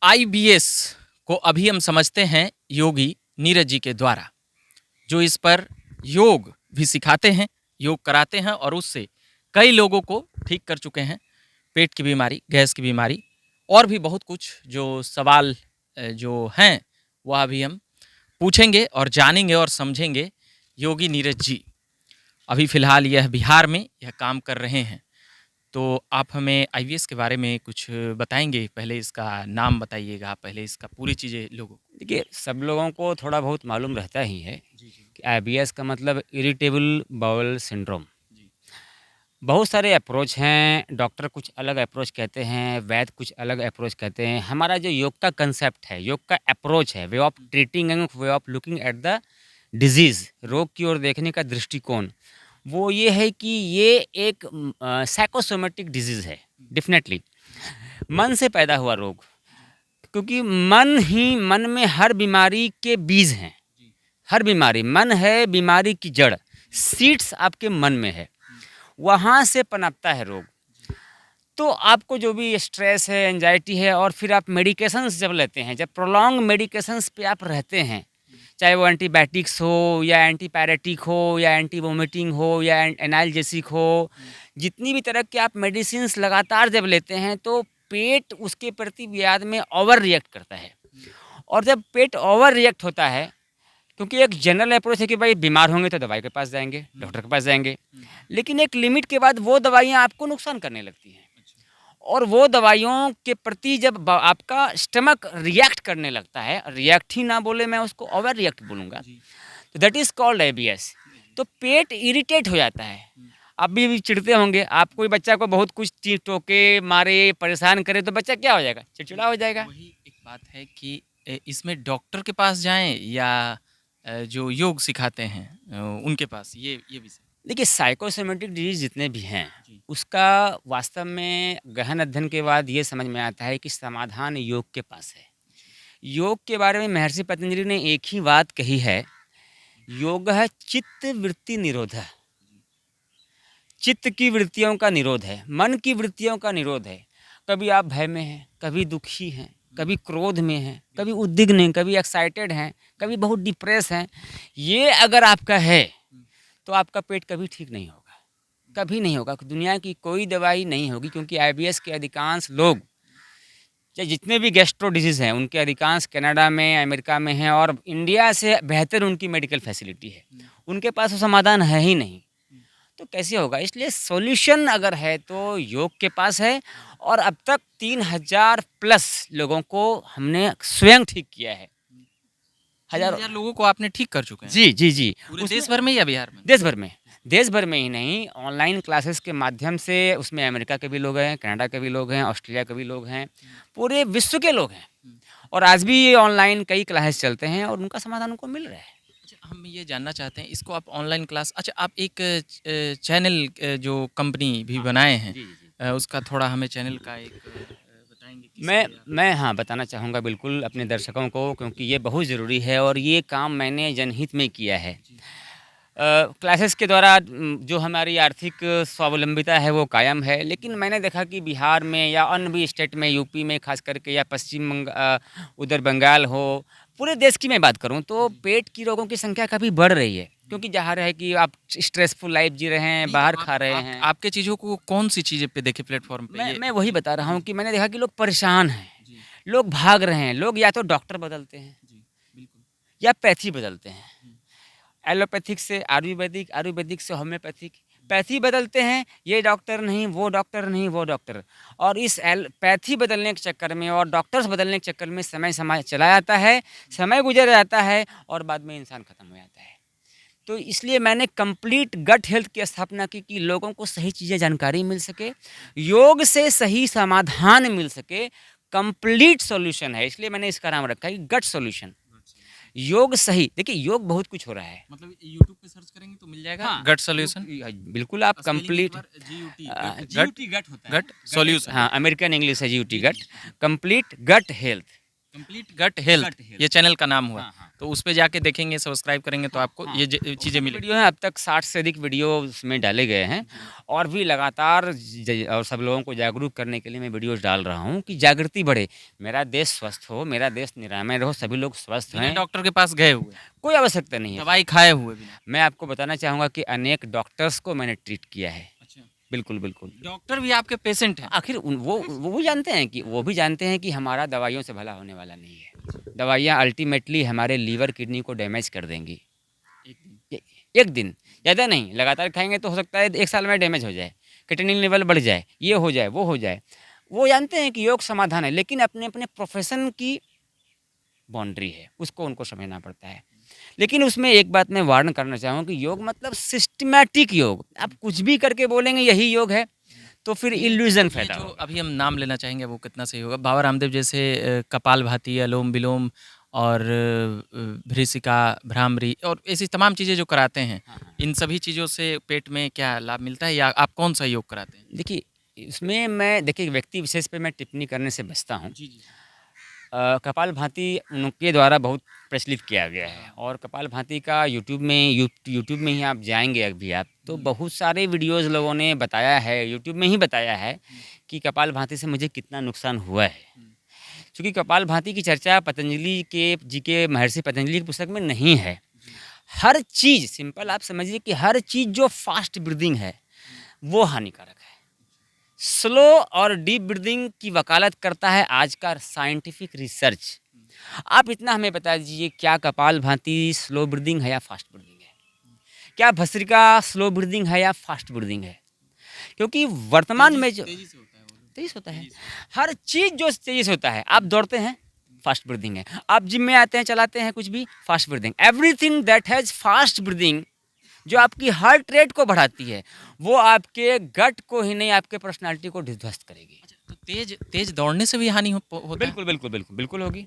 IBS को अभी हम समझते हैं योगी नीरज जी के द्वारा, जो इस पर योग भी सिखाते हैं, योग कराते हैं और उससे कई लोगों को ठीक कर चुके हैं। पेट की बीमारी, गैस की बीमारी और भी बहुत कुछ जो सवाल जो हैं वह अभी हम पूछेंगे और जानेंगे और समझेंगे। योगी नीरज जी अभी फ़िलहाल यह बिहार में यह काम कर रहे हैं। तो आप हमें आईवीएस के बारे में कुछ बताएँगे? पहले इसका नाम बताइएगा, पहले इसका पूरी चीज़ें लोगों को। देखिए, सब लोगों को थोड़ा बहुत मालूम रहता ही है जी, जी। कि आईबीएस का मतलब इरिटेबल बाउल सिंड्रोम। जी। बहुत सारे अप्रोच हैं, डॉक्टर कुछ अलग अप्रोच कहते हैं, वैद्य कुछ अलग अप्रोच कहते हैं। हमारा जो योग का कंसेप्ट है, योग का अप्रोच है, way of treating and way of looking at the disease, रोग की ओर देखने का दृष्टिकोण, वो ये है कि ये एक साइकोसोमेटिक डिज़ीज़ है, डेफ़िनेटली। मन से पैदा हुआ रोग, क्योंकि मन में हर बीमारी के बीज हैं। हर बीमारी, मन है बीमारी की जड़, सीड्स आपके मन में है, वहाँ से पनपता है रोग। तो आपको जो भी स्ट्रेस है, एंजाइटी है और फिर आप मेडिकेशंस जब लेते हैं, जब प्रोलॉन्ग मेडिकेशंस पे आप रहते हैं, चाहे वो एंटीबायोटिक्स हो या एंटीपायरेटिक हो या एंटी वोमिटिंग हो या एनाल्जेसिक हो, जितनी भी तरह के आप मेडिसिन्स लगातार जब लेते हैं तो पेट उसके प्रति ब्याज में ओवर रिएक्ट करता है। और जब पेट ओवर रिएक्ट होता है, क्योंकि एक जनरल अप्रोच है कि भाई बीमार होंगे तो दवाई के पास जाएंगे, डॉक्टर के पास जाएंगे, लेकिन एक लिमिट के बाद वो दवाइयाँ आपको नुकसान करने लगती हैं। और वो दवाइयों के प्रति जब आपका स्टमक रिएक्ट करने लगता है, रिएक्ट ही ना बोले, मैं उसको ओवर रिएक्ट बोलूँगा, तो दैट इज़ कॉल्ड आईबीएस। तो पेट इरिटेट हो जाता है। आप भी चिढ़ते होंगे, आप कोई बच्चा को बहुत कुछ चीज़ टोके मारे परेशान करे तो बच्चा क्या हो जाएगा, चिड़चिड़ा हो जाएगा। वही एक बात है कि इसमें डॉक्टर के पास जाएँ या जो योग सिखाते हैं उनके पास? ये भी देखिए, साइकोसोमेटिक डिजीज़ जितने भी हैं, जी। उसका वास्तव में गहन अध्ययन के बाद ये समझ में आता है कि समाधान योग के पास है। योग के बारे में महर्षि पतंजलि ने एक ही बात कही है, योगः चित्त वृत्ति निरोधः। चित्त की वृत्तियों का निरोध है, मन की वृत्तियों का निरोध है। कभी आप भय में हैं, कभी दुखी हैं, कभी क्रोध में हैं, कभी उद्विग्न हैं, कभी एक्साइटेड हैं, कभी बहुत डिप्रेस हैं। ये अगर आपका है, तो आपका पेट कभी ठीक नहीं होगा, कभी नहीं होगा। दुनिया की कोई दवाई नहीं होगी, क्योंकि आईबीएस के अधिकांश लोग, चाहे जितने भी गैस्ट्रो डिजीज़ हैं, उनके अधिकांश कनाडा में, अमेरिका में हैं और इंडिया से बेहतर उनकी मेडिकल फैसिलिटी है। उनके पास वो समाधान है ही नहीं, तो कैसे होगा? इसलिए सॉल्यूशन अगर है तो योग के पास है। और अब तक 3000 प्लस लोगों को हमने स्वयं ठीक किया है। 3000 लोगों को आपने ठीक कर चुके हैं? जी, जी, जी। पूरे उसमें देश भर में या बिहार में? देश भर में, देश भर में ही नहीं, ऑनलाइन क्लासेस के माध्यम से उसमें अमेरिका के भी लोग हैं, कनाडा के भी लोग हैं, ऑस्ट्रेलिया के भी लोग हैं, पूरे विश्व के लोग हैं। और आज भी ये ऑनलाइन कई क्लासेस चलते हैं और उनका समाधान उनको मिल रहा है। अच्छा, हम ये जानना चाहते हैं, इसको आप ऑनलाइन क्लास, अच्छा आप एक चैनल जो कंपनी भी हाँ, बनाए हैं, जी, जी। उसका थोड़ा हमें चैनल का एक बताएँगे किस मैं लिए आप। मैं हाँ, बताना चाहूँगा बिल्कुल अपने दर्शकों को, क्योंकि ये बहुत ज़रूरी है और ये काम मैंने जनहित में किया है। जी। क्लासेस के द्वारा जो हमारी आर्थिक स्वावलंबिता है वो कायम है, लेकिन मैंने देखा कि बिहार में या अन्य भी स्टेट में, यूपी में ख़ास करके, या उधर बंगाल हो, पूरे देश की मैं बात करूँ तो पेट की रोगों की संख्या काफ़ी बढ़ रही है। क्योंकि ज़ाहिर है कि आप स्ट्रेसफुल लाइफ़ जी रहे हैं, नहीं तो बाहर आप खा रहे आप हैं। आपके चीज़ों को कौन-सी चीज़ें पे देखे प्लेटफ़ॉर्म पे मैं ये? मैं वही बता रहा जी, हूँ कि मैंने देखा कि लोग परेशान हैं, जी, लोग भाग रहे हैं, लोग या तो डॉक्टर बदलते हैं जी, बिल्कुल। या पैथी बदलते हैं। हुँ, एलोपैथिक से आयुर्वेदिक, आयुर्वेदिक से होम्योपैथिक, पैथी बदलते हैं, ये डॉक्टर नहीं, वो डॉक्टर नहीं, वो डॉक्टर। और इस पैथी बदलने के चक्कर में और डॉक्टर्स बदलने के चक्कर में समय चला जाता है, समय गुजर जाता है और बाद में इंसान खत्म हो जाता है। तो इसलिए मैंने कंप्लीट गट हेल्थ की स्थापना की कि लोगों को सही चीज़ें जानकारी मिल सके, योग से सही समाधान मिल सके, कंप्लीट सॉल्यूशन है, इसलिए मैंने इसका नाम रखा है गट सॉल्यूशन। गट सॉल्यूशन। योग सही, देखिए योग बहुत कुछ हो रहा है। मतलब यूट्यूब पे सर्च करेंगे तो मिल जाएगा हाँ, गट सॉल्यूशन? बिल्कुल आप स्पेलिंग एक कंप्लीट बार जीयूटी गट गट जीयूटी गट होता है, गट सॉल्यूशन। हाँ, अमेरिकन इंग्लिश है जीयूटी जी, गट, जी, जी। Complete gut health. Complete gut health gut health. ये चैनल का नाम हुआ। हाँ, हाँ। तो उस पे जाके देखेंगे, सब्सक्राइब करेंगे तो आपको हाँ, ये चीज़ें मिलेंगी। वीडियो हैं, अब तक 60 से अधिक वीडियो उसमें डाले गए हैं और भी लगातार और सब लोगों को जागरूक करने के लिए मैं वीडियोस डाल रहा हूँ कि जागृति बढ़े, मेरा देश स्वस्थ हो, मेरा देश निरामय रहो, सभी लोग स्वस्थ बिना हैं, डॉक्टर के पास गए हुए, कोई आवश्यकता नहीं है। दवाई खाए हुए बिना। मैं आपको बताना चाहूँगा कि अनेक डॉक्टर्स को मैंने ट्रीट किया है। अच्छा, बिल्कुल, बिल्कुल। डॉक्टर भी आपके पेशेंट हैं? आखिर वो जानते हैं कि वो भी जानते हैं कि हमारा दवाइयों से भला होने वाला नहीं है। दवाइयाँ अल्टीमेटली हमारे लीवर, किडनी को डैमेज कर देंगी। एक दिन। ए एक दिन, ज़्यादा नहीं, लगातार खाएँगे तो हो सकता है 1 साल में डैमेज हो जाए, क्रिएटिनिन लेवल बढ़ जाए, ये हो जाए, वो हो जाए। वो जानते हैं कि योग समाधान है, लेकिन अपने-अपने प्रोफ़ेशन की बाउंड्री है, उसको उनको समझना पड़ता है। लेकिन उसमें एक बात मैं वार्न करना चाहूँगा कि योग मतलब सिस्टमैटिक योग। आप कुछ भी करके बोलेंगे यही योग है, तो फिर इल्यूज़न ये पैदा जो होगा। अभी हम नाम लेना चाहेंगे वो कितना सही होगा? बाबा रामदेव जैसे कपालभाति, अनुलोम-विलोम और भ्रिशिका, भ्रामरी और ऐसी तमाम चीज़ें जो कराते हैं, हाँ, हाँ। इन सभी चीज़ों से पेट में क्या लाभ मिलता है या आप कौन-सा योग कराते हैं? देखिए, इसमें मैं देखिए व्यक्ति विशेष पे मैं टिप्पणी करने से बचता हूँ। जी, जी। कपालभाति उनके द्वारा बहुत प्रचलित किया गया है और कपालभाति का यूट्यूब में ही आप जाएँगे अभी आप, तो बहुत सारे वीडियोज़ लोगों ने बताया है, यूट्यूब में ही बताया है कि कपालभाति से मुझे कितना नुकसान हुआ है। चूँकि कपालभाति की चर्चा पतंजलि के महर्षि पतंजलि की पुस्तक में नहीं है। हर चीज़ सिंपल आप समझिए कि हर चीज़ जो फ़ास्ट ब्रीदिंग है, वो हानिकारक है। स्लो और डीप ब्रीदिंग की वकालत करता है आज का साइंटिफिक रिसर्च। आप इतना हमें बता दीजिए क्या कपालभाति स्लो ब्रीदिंग है या फ़ास्ट ब्रीदिंग है? क्या भस्त्रिका स्लो ब्रीदिंग है या फ़ास्ट ब्रीदिंग है? क्योंकि वर्तमान में जो तेज़ी से होता है वो। तेज़ होता है, तेज़ी से। हर चीज़ जो तेज़ी से होता है। आप दौड़ते हैं, फ़ास्ट ब्रीदिंग है। आप जिम में आते हैं, चलाते हैं कुछ भी, fast breathing. Everything that has fast breathing जो आपकी हार्ट रेट को बढ़ाती है, वो आपके गट को ही नहीं, आपके पर्सनैलिटी को ध्वस्त करेगी। अच्छा, तो तेज़ तेज़ दौड़ने से भी हानि होता है? बिल्कुल, बिल्कुल, बिल्कुल, बिल्कुल होगी।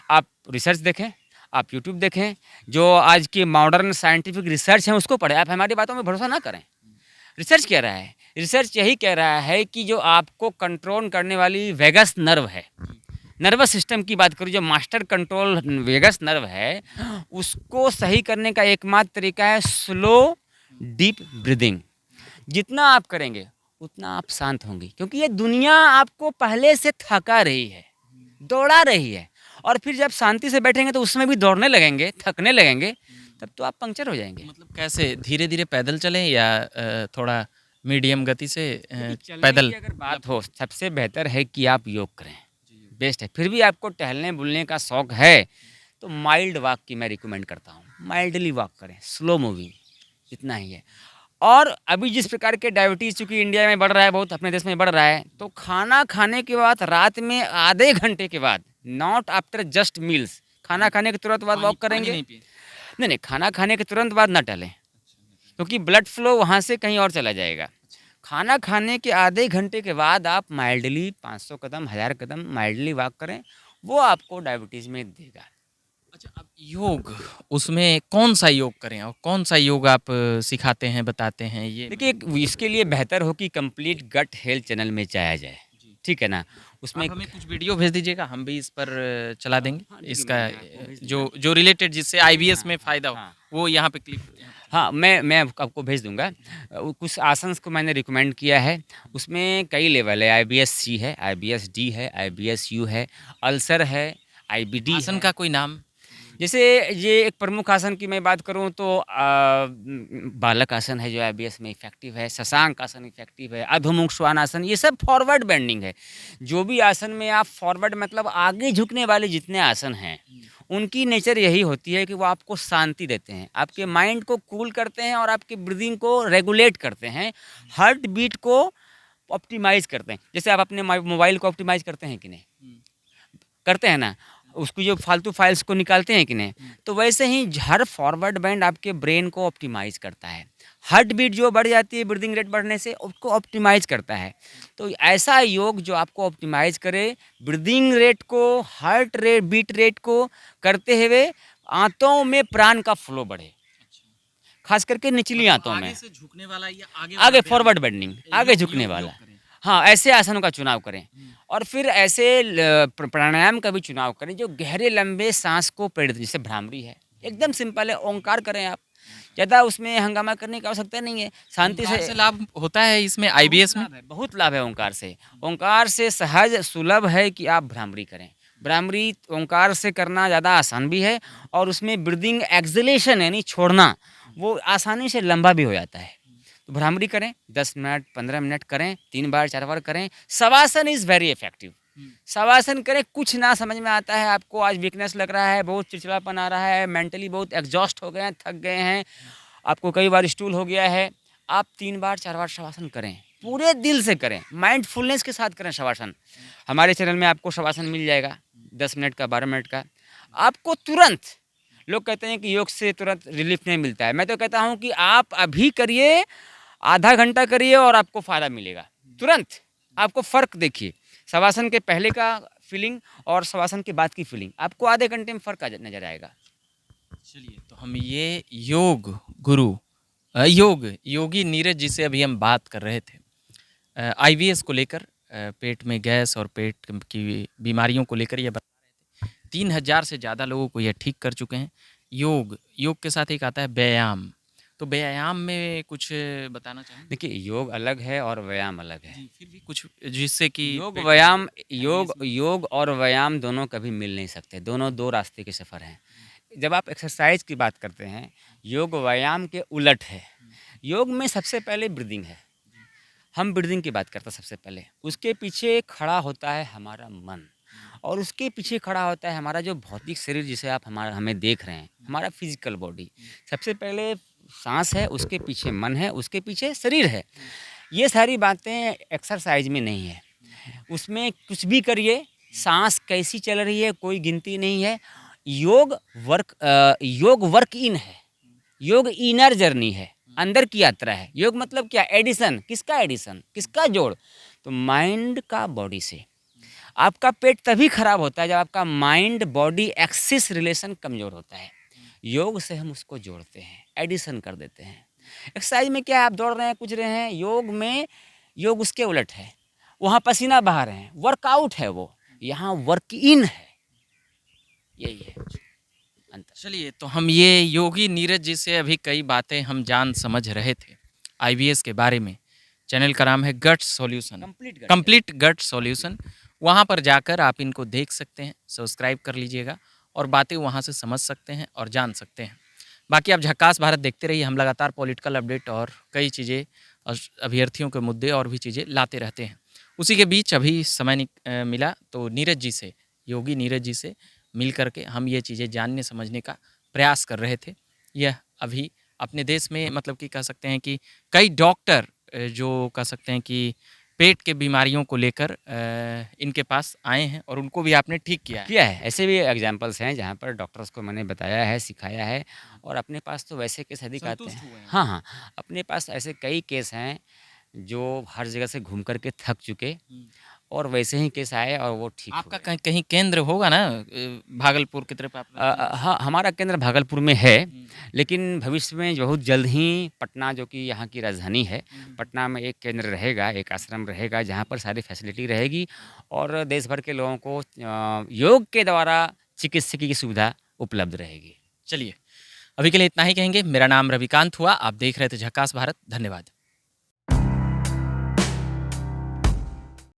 आप रिसर्च देखें, आप यूट्यूब देखें, जो आज की मॉडर्न साइंटिफिक रिसर्च है उसको पढ़ें। आप हमारी बातों में भरोसा ना करें। रिसर्च कह रहा है, रिसर्च यही कह रहा है कि जो आपको कंट्रोल करने वाली वेगस नर्व है, नर्वस सिस्टम की बात करूँ, जो मास्टर कंट्रोल वेगस नर्व है, उसको सही करने का एकमात्र तरीका है स्लो डीप ब्रीदिंग। जितना आप करेंगे उतना आप शांत होंगे, क्योंकि ये दुनिया आपको पहले से थका रही है, दौड़ा रही है, और फिर जब शांति से बैठेंगे तो उसमें भी दौड़ने लगेंगे, थकने लगेंगे, तब तो आप पंक्चर हो जाएंगे। मतलब कैसे धीरे-धीरे पैदल चलें या थोड़ा मीडियम गति से देखिए, चलने पैदल? की अगर बात हो, सबसे बेहतर है कि आप योग करें, बेस्ट है। फिर भी आपको टहलने-बुलने का शौक है, तो माइल्ड वॉक की मैं रिकमेंड करता हूँ। माइल्डली वॉक करें, स्लो मूविंग, इतना ही है। और अभी जिस प्रकार के डायबिटीज़ चूँकि इंडिया में बढ़ रहा है, बहुत अपने देश में बढ़ रहा है, तो खाना खाने के बाद रात में आधे घंटे के बाद, नॉट आफ्टर जस्ट मील्स, खाना खाने के तुरंत बाद वॉक पानी करेंगे। नहीं पिए? नहीं, नहीं, खाना खाने के तुरंत बाद ना टहलें, क्योंकि ब्लड फ्लो वहाँ से कहीं और चला जाएगा। खाना खाने के आधे घंटे के बाद आप माइल्डली 500 कदम, 1000 कदम माइल्डली वॉक करें, वो आपको डायबिटीज़ में देगा। अच्छा, अब योग उसमें कौन-सा योग करें और कौन-सा योग आप सिखाते हैं, बताते हैं ये? देखिए, इसके लिए बेहतर हो कि कंप्लीट गट हेल्थ चैनल में जाया जाए, जी। ठीक है ना? उसमें आप हमें कुछ वीडियो भेज दीजिएगा, हम भी इस पर चला देंगे। हाँ, देखिए, इसका मैं आपको भेज जो दूँगा। जो रिलेटेड जिससे आईबीएस में फ़ायदा हो, हाँ। वो यहाँ पे क्लिक हाँ, मैं आपको भेज दूँगा। कुछ आसन्स को मैंने रिकमेंड किया है, उसमें कई लेवल है, आईबीएस-सी है, आईबीएस-डी है, आईबीएस-यू है, अल्सर है, आईबीडी आसन है। का कोई नाम? जैसे ये एक प्रमुख आसन की मैं बात करूँ तो बालक आसन है जो आईबीएस में इफ़ेक्टिव है, शशांक आसन इफ़ेक्टिव है, अधोमुख श्वान आसन, ये सब फॉरवर्ड बेंडिंग है। जो भी आसन में आप फॉरवर्ड मतलब आगे झुकने वाले जितने आसन हैं, उनकी नेचर यही होती है कि वो आपको शांति देते हैं, आपके माइंड को कूल करते हैं और आपके ब्रीदिंग को रेगुलेट करते हैं, हार्ट बीट को ऑप्टिमाइज़ करते हैं। जैसे आप अपने मोबाइल को ऑप्टिमाइज़ करते हैं कि नहीं? करते हैं ना, उसकी जो फालतू फाइल्स को निकालते हैं कि नहीं, तो वैसे ही हर फॉरवर्ड बैंड आपके ब्रेन को ऑप्टिमाइज करता है। हार्ट बीट जो बढ़ जाती है ब्रीदिंग रेट बढ़ने से, उसको ऑप्टिमाइज करता है। तो ऐसा योग जो आपको ऑप्टिमाइज करे, ब्रीदिंग रेट को, हार्ट रेट बीट रेट को करते हुए आंतों में प्राण का फ्लो बढ़े, खास करके निचली आंतों में। आगे से झुकने वाला या आगे आगे वाला फॉरवर्ड बेंडिंग, आगे योग झुकने योग योग वाला, करें। हाँ, ऐसे आसनों का चुनाव करें और फिर ऐसे प्राणायाम का भी चुनाव करें जो गहरे लंबे सांस को प्रेरित, जैसे भ्रामरी है, एकदम सिंपल है, ओंकार करें आप, ज़्यादा उसमें हंगामा करने की आवश्यकता नहीं है, शांति ओंकार से। से लाभ होता है इसमें बहुत आईबीएस में? लाभ है, बहुत लाभ है ओंकार से। ओंकार से सहज सुलभ है कि आप भ्रामरी करें। भ्रामरी ओंकार से करना ज़्यादा आसान भी है और उसमें ब्रीदिंग एक्सहेलेशन यानी छोड़ना वो आसानी से लंबा भी हो जाता है। तो भ्रामरी करें, 10 मिनट 15 मिनट करें, 3 बार 4 बार करें। Shavasana is very effective. Shavasana करें, कुछ ना समझ में आता है आपको, आज वीकनेस लग रहा है, बहुत चिड़चिड़ापन आ रहा है, मेंटली बहुत एग्जॉस्ट हो गए हैं, थक गए हैं, आपको कई बार स्टूल हो गया है, आप 3 बार 4 बार शवासन करें, पूरे दिल से करें, माइंडफुलनेस के साथ करें शवासन। हमारे चैनल में आपको शवासन मिल जाएगा, 10 मिनट का, 12 मिनट का। आपको तुरंत, लोग कहते हैं कि योग से तुरंत रिलीफ नहीं मिलता है, मैं तो कहता हूँ कि आप अभी करिए, आधा घंटा करिए और आपको फ़ायदा मिलेगा तुरंत। आपको फ़र्क देखिए, शवासन के पहले का फीलिंग और शवासन के बाद की फीलिंग, आपको आधे घंटे में फ़र्क नज़र आएगा। चलिए, तो हम ये योग गुरु योगी नीरज जी से अभी हम बात कर रहे थे आईबीएस को लेकर, पेट में गैस और पेट की बीमारियों को लेकर ये बता रहे थे। 3000 से ज़्यादा लोगों को ये ठीक कर चुके हैं। योग के साथ एक आता है व्यायाम, तो व्यायाम में कुछ बताना चाहेंगे? देखिए, योग अलग है और व्यायाम अलग है। जी, फिर भी कुछ जिससे कि योग पेट व्यायाम में योग IBS में योग और व्यायाम दोनों कभी मिल नहीं सकते, दोनों 2 रास्ते के सफ़र हैं। जब आप एक्सरसाइज की बात करते हैं, योग व्यायाम के उलट है। योग में सबसे पहले ब्रीदिंग है, हम ब्रीदिंग की बात करते हैं सबसे पहले, उसके पीछे खड़ा होता है हमारा मन और उसके पीछे खड़ा होता है हमारा जो भौतिक शरीर जिसे आप हमें देख रहे हैं, हमारा फिजिकल बॉडी। सबसे पहले सांस है, उसके पीछे मन है, उसके पीछे शरीर है। ये सारी बातें एक्सरसाइज में नहीं है, उसमें कुछ भी करिए, सांस कैसी चल रही है कोई गिनती नहीं है। योग वर्क इन है, योग इनर जर्नी है, अंदर की यात्रा है। योग मतलब क्या? एडिशन, किसका जोड़? तो माइंड का बॉडी से। आपका पेट तभी खराब होता है जब आपका माइंड बॉडी एक्सिस रिलेशन कमज़ोर होता है। योग से हम उसको जोड़ते हैं, एडिशन कर देते हैं। एक्सरसाइज में क्या है, आप दौड़ रहे हैं, कुछ रहे हैं, योग उसके उलट है, वहाँ पसीना बहा रहे हैं, वर्कआउट है वो, यहाँ वर्क इन है, यही है अंतर। चलिए, तो हम ये योगी नीरज जी से अभी कई बातें हम जान समझ रहे थे आईबीएस के बारे में। चैनल का नाम है गट सॉल्यूशन, कंप्लीट गट सॉल्यूशन। वहाँ पर जाकर आप इनको देख सकते हैं, सब्सक्राइब कर लीजिएगा और बातें वहाँ से समझ सकते हैं और जान सकते हैं। बाकी आप झक्कास भारत देखते रहिए, हम लगातार पॉलिटिकल अपडेट और कई चीज़ें, अभ्यर्थियों के मुद्दे और भी चीज़ें लाते रहते हैं। उसी के बीच अभी समय मिला तो नीरज जी से, योगी नीरज जी से मिल कर के हम ये चीज़ें जानने समझने का प्रयास कर रहे थे। यह अभी अपने देश में मतलब कि कह सकते हैं कि कई डॉक्टर जो कह सकते हैं कि पेट के बीमारियों को लेकर इनके पास आए हैं और उनको भी आपने ठीक किया है। ऐसे भी एग्जाम्पल्स हैं जहाँ पर डॉक्टर्स को मैंने बताया है, सिखाया है और अपने पास तो वैसे केस अधिक आते संतुष्ट हैं। हुए हैं। हाँ, हाँ, अपने पास ऐसे कई केस हैं जो हर जगह से घूम कर के थक चुके और वैसे ही केस आए और वो ठीक हो आपका गए। कहीं कहीं केंद्र होगा ना भागलपुर की तरफ आप हाँ, हमारा केंद्र भागलपुर में है, लेकिन भविष्य में बहुत जल्द ही पटना, जो कि यहाँ की राजधानी है, पटना में एक केंद्र रहेगा, एक आश्रम रहेगा जहाँ पर सारी फैसिलिटी रहेगी और देश भर के लोगों को योग के द्वारा चिकित्सकीय की सुविधा उपलब्ध रहेगी। चलिए, अभी के लिए इतना ही कहेंगे। मेरा नाम रविकांत हुआ, आप देख रहे थे झक्कास भारत। धन्यवाद।